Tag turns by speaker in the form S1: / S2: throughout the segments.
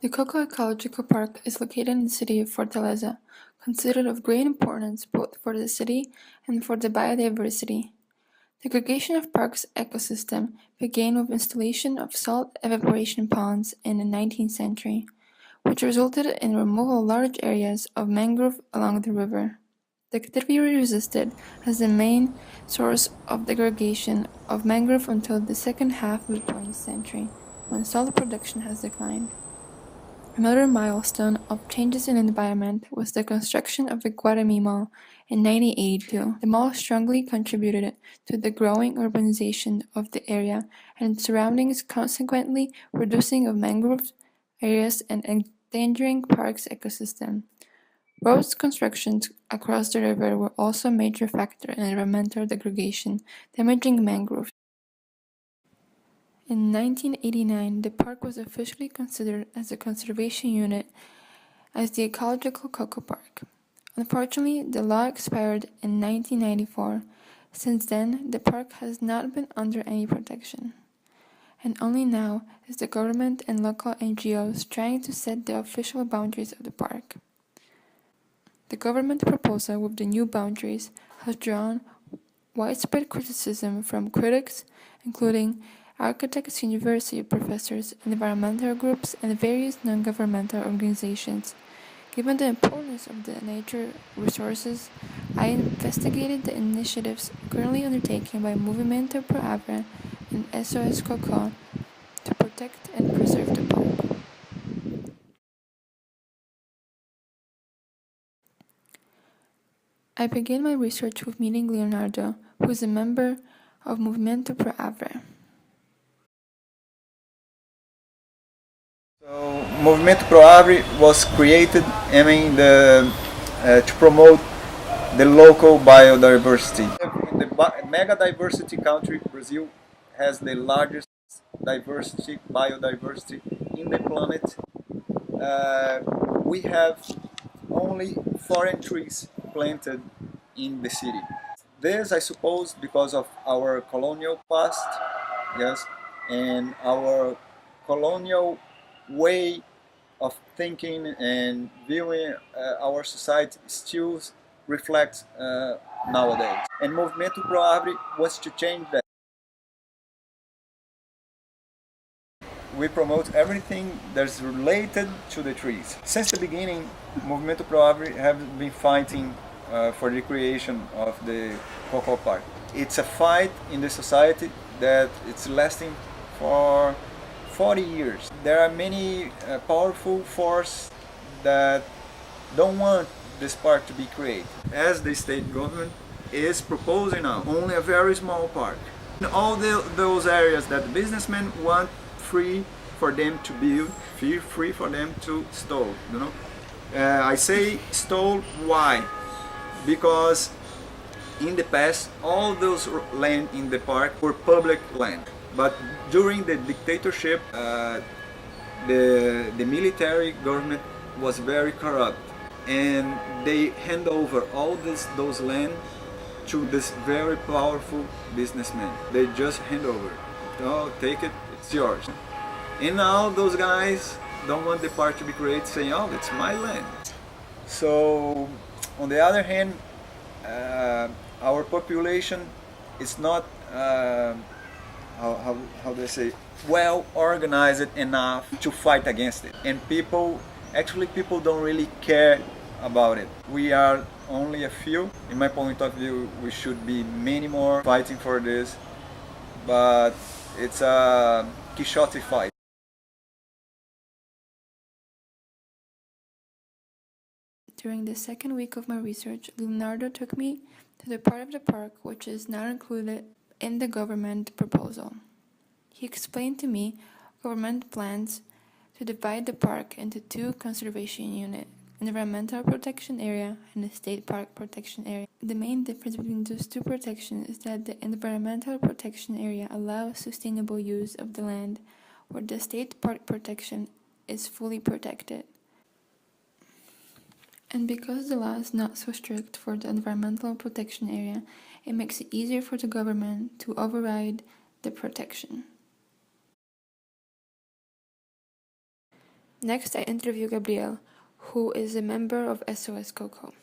S1: The Coco Ecological Park is located in the city of Fortaleza, considered of great importance both for the city and for the biodiversity. The aggregation of park's ecosystem began with installation of salt evaporation ponds in the 19th century, which resulted in removal of large areas of mangrove along the river. The activity resisted as the main source of degradation of mangrove until the second half of the 20th century, when salt production has declined. Another milestone of changes in the environment was the construction of the Guarami Mall in 1982. The mall strongly contributed to the growing urbanization of the area and its surroundings, consequently reducing of mangrove areas and endangering park's ecosystem. Roads constructions across the river were also a major factor in environmental degradation, damaging mangroves. In 1989, the park was officially considered as a conservation unit as the Ecological Coco Park. Unfortunately, the law expired in 1994. Since then, the park has not been under any protection. And only now is the government and local NGOs trying to set the official boundaries of the park. The government proposal with the new boundaries has drawn widespread criticism from critics, including architects, university professors, environmental groups, and various non-governmental organizations. Given the importance of the nature resources, I investigated the initiatives currently undertaken by Movimento Pro Avra and SOS Coco to protect and preserve the park. I began my research with meeting Leonardo, who is a member of Movimento Pro Avra.
S2: So, Movimento Pro Agri was created to promote the local biodiversity. In the mega diversity country, Brazil has the largest biodiversity in the planet. We have only foreign trees planted in the city. This, I suppose, because of our colonial past, yes, and our colonial way of thinking and viewing our society still reflects nowadays. And Movimento Pro Agri wants to change that. We promote everything that's related to the trees. Since the beginning, Movimento Pro Agri have been fighting for the creation of the Coco Park. It's a fight in the society that it's lasting for 40 years. There are many powerful forces that don't want this park to be created. As the state government is proposing now, only a very small park. In all those areas that the businessmen want free for them to build, free for them to install. I say stole. Why? Because in the past, all those land in the park were public land. But during the dictatorship, the military government was very corrupt, and they hand over all those land to this very powerful businessman. They just hand over. Oh, take it, it's yours. And now those guys don't want the park to be created, saying, "Oh, it's my land." So, on the other hand, our population is not how do I say, well organized enough to fight against it, and people don't really care about it. We are only a few. In my point of view, we should be many more fighting for this, but it's a Quixote fight.
S1: During the second week of my research, Leonardo took me to the part of the park which is not included in the government proposal. He explained to me government plans to divide the park into two conservation units, environmental protection area and the state park protection area. The main difference between those two protections is that the environmental protection area allows sustainable use of the land, where the state park protection is fully protected. And because the law is not so strict for the environmental protection area, it makes it easier for the government to override the protection. Next, I interview Gabriel, who is a member of SOS Coco.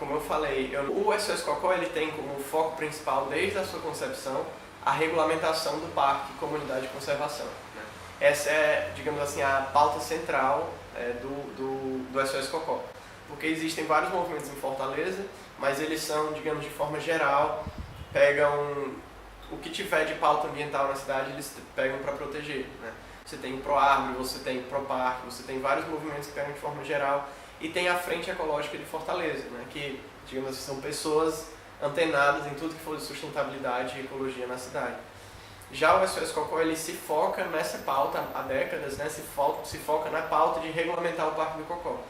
S3: Como eu falei, o SOS Cocó ele tem como foco principal, desde a sua concepção, a regulamentação do parque e comunidade de conservação. Né? Essa é, digamos assim, a pauta central do SOS Cocó. Porque existem vários movimentos em Fortaleza, mas eles são, digamos, de forma geral, pegam o que tiver de pauta ambiental na cidade, eles pegam para proteger. Né? Você tem o ProArvore, você tem o ProParque, você tem vários movimentos que pegam de forma geral. E tem a Frente Ecológica de Fortaleza, né, que, digamos assim, são pessoas antenadas em tudo que for de sustentabilidade e ecologia na cidade. Já o SOS Cocó, ele se foca nessa pauta há décadas, né, se foca na pauta de regulamentar o Parque do Cocó.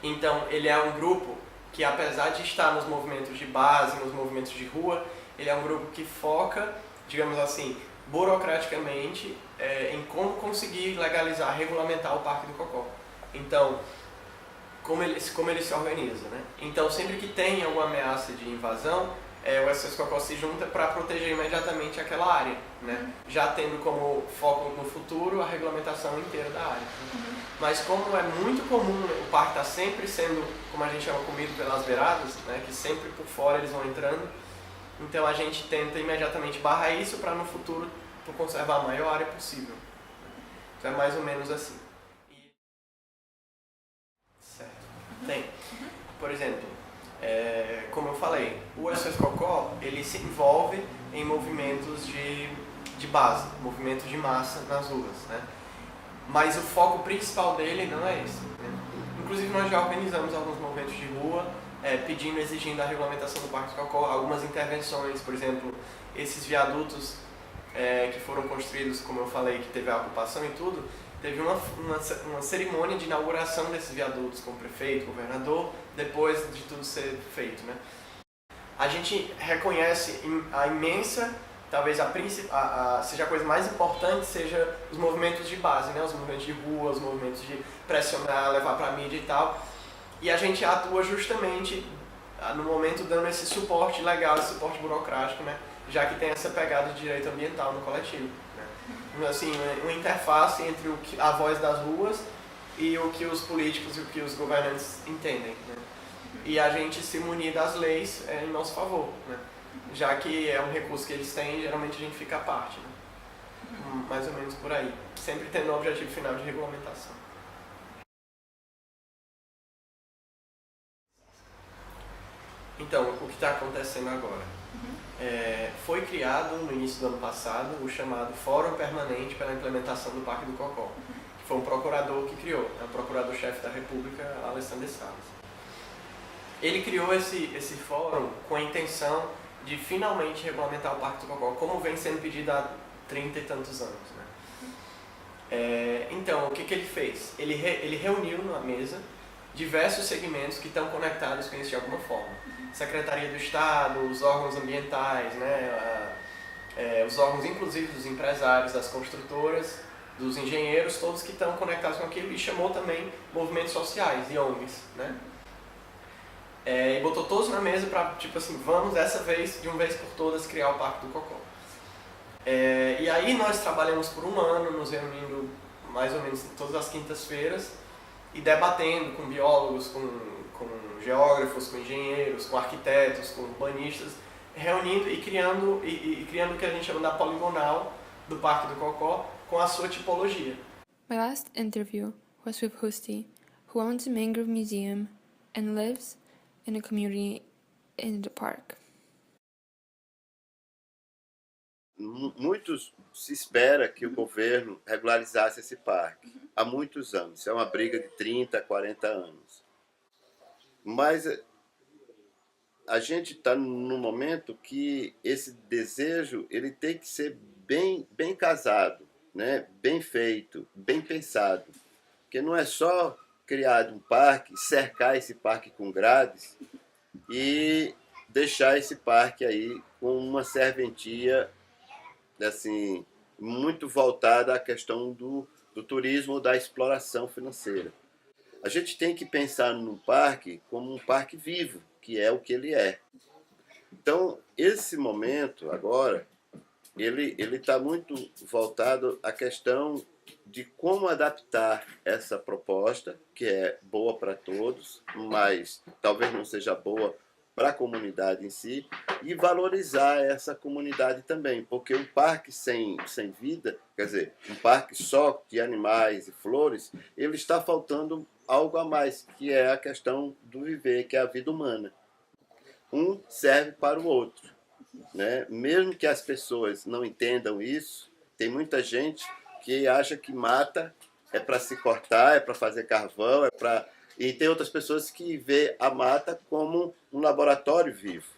S3: Então, ele é um grupo que, apesar de estar nos movimentos de base, nos movimentos de rua, ele é um grupo que foca, digamos assim, burocraticamente, em como conseguir legalizar, regulamentar o Parque do Cocó. Então, como ele se organiza, né? Então, sempre que tem alguma ameaça de invasão, o SOS Cocó se junta para proteger imediatamente aquela área, né? Já tendo como foco no futuro a regulamentação inteira da área. Mas como é muito comum o parque estar sempre sendo, como a gente chama, comido pelas beiradas, né? Que sempre por fora eles vão entrando, então a gente tenta imediatamente barrar isso para no futuro conservar a maior área possível. Então é mais ou menos assim. Tem. Por exemplo, como eu falei, o SOS Cocó, ele se envolve em movimentos de base, movimentos de massa nas ruas, né? Mas o foco principal dele não é esse, né? Inclusive nós já organizamos alguns movimentos de rua, exigindo a regulamentação do Parque do Cocó, algumas intervenções, por exemplo, esses viadutos que foram construídos, como eu falei, que teve a ocupação e tudo, teve uma cerimônia de inauguração desses viadutos com o prefeito, governador, depois de tudo ser feito, né? A gente reconhece a imensa, talvez seja a coisa mais importante, seja os movimentos de base, né? Os movimentos de rua, os movimentos de pressionar, levar para a mídia e tal. E a gente atua justamente no momento dando esse suporte legal, esse suporte burocrático, né? Já que tem essa pegada de direito ambiental no coletivo. Assim, uma interface entre a voz das ruas e o que os políticos e o que os governantes entendem, né? E a gente se munir das leis em nosso favor, né? Já que é um recurso que eles têm, geralmente a gente fica à parte, né? Mais ou menos por aí, sempre tendo o objetivo final de regulamentação. Então, o que está acontecendo agora? Foi criado no início do ano passado o chamado Fórum Permanente pela Implementação do Parque do Cocó, que foi um procurador que criou, o procurador-chefe da República, Alessandro Salles. Ele criou esse fórum com a intenção de finalmente regulamentar o Parque do Cocó, como vem sendo pedido há 30 e tantos anos, né? Então, o que ele fez? Ele reuniu numa mesa diversos segmentos que estão conectados com isso de alguma forma. Secretaria do Estado, os órgãos ambientais, né, os órgãos inclusive dos empresários, das construtoras, dos engenheiros, todos que estão conectados com aquilo, e chamou também movimentos sociais e ONGs, né? E botou todos na mesa para, tipo assim, vamos dessa vez, de uma vez por todas, criar o Parque do Cocó. E aí nós trabalhamos por um ano, nos reunindo mais ou menos todas as quintas-feiras, e debatendo com biólogos, com geógrafos, com engenheiros, com arquitetos, com urbanistas, reunindo e criando o que a gente chama da poligonal do Parque do Cocó com a sua tipologia.
S1: My last interview was with Husti, who owns a mangrove museum and lives in a community in the park.
S4: Muitos se espera que o governo regularizasse esse parque há muitos anos. Isso é uma briga de 30, 40 anos. Mas a gente está num momento que esse desejo ele tem que ser bem casado, né? Bem feito, bem pensado. Porque não é só criar um parque, cercar esse parque com grades e deixar esse parque aí com uma serventia assim, muito voltada à questão do turismo, da exploração financeira. A gente tem que pensar no parque como um parque vivo, que é o que ele é. Então, esse momento agora ele está muito voltado à questão de como adaptar essa proposta, que é boa para todos, mas talvez não seja boa para a comunidade em si, e valorizar essa comunidade também, porque um parque sem vida, quer dizer, um parque só de animais e flores, ele está faltando algo a mais, que é a questão do viver, que é a vida humana. Um serve para o outro, né? Mesmo que as pessoas não entendam isso, tem muita gente que acha que mata é para se cortar, é para fazer carvão, e tem outras pessoas que vê a mata como um laboratório vivo.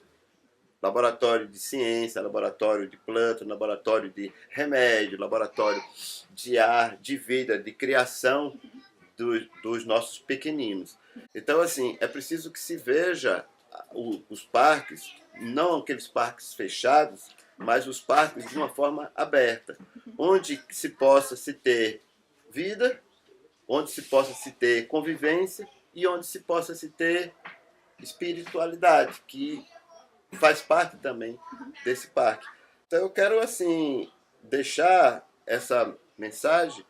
S4: Laboratório de ciência, laboratório de planta, laboratório de remédio, laboratório de ar, de vida, de criação dos nossos pequeninos. Então, assim, é preciso que se veja os parques, não aqueles parques fechados, mas os parques de uma forma aberta, onde se possa se ter vida, onde se possa se ter convivência e onde se possa se ter espiritualidade, que faz parte também desse parque. Então eu quero assim deixar essa mensagem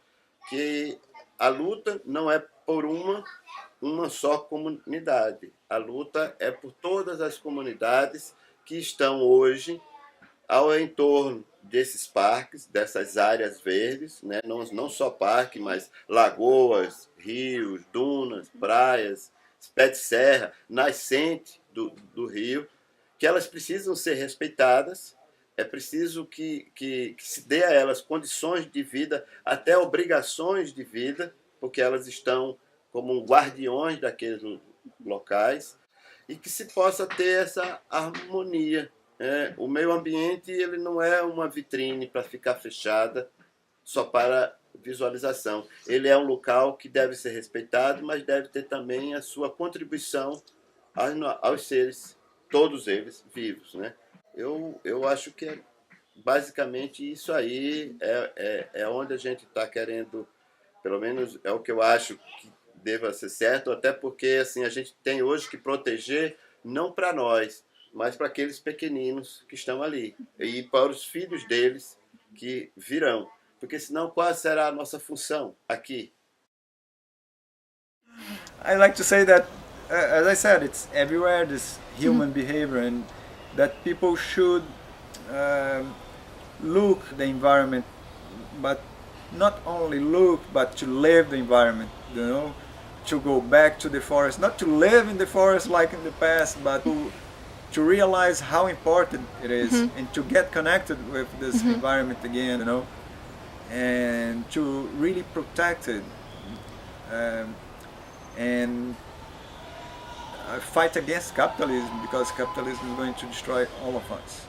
S4: que a luta não é por uma só comunidade. A luta é por todas as comunidades que estão hoje ao entorno desses parques, dessas áreas verdes, né? Não só parque, mas lagoas, rios, dunas, praias, pé de serra, nascente do rio, que elas precisam ser respeitadas, é preciso que se dê a elas condições de vida, até obrigações de vida, porque elas estão como guardiões daqueles locais, e que se possa ter essa harmonia. O meio ambiente ele não é uma vitrine para ficar fechada só para visualização. Ele é um local que deve ser respeitado, mas deve ter também a sua contribuição aos seres, todos eles vivos, né? Eu acho que é basicamente isso aí, é onde a gente está querendo, pelo menos é o que eu acho que deva ser certo, até porque assim, a gente tem hoje que proteger não para nós, mas para aqueles pequeninos que estão ali e para os filhos deles que virão, porque senão qual será a nossa função aqui?
S2: I like to say that, as I said, it's everywhere, this human behavior, and that people should look the environment, but not only look, but to live the environment, you know, to go back to the forest, not to live in the forest like in the past, but to realize how important it is, and to get connected with this environment again, you know, and to really protect it, and fight against capitalism, because capitalism is going to destroy all of us.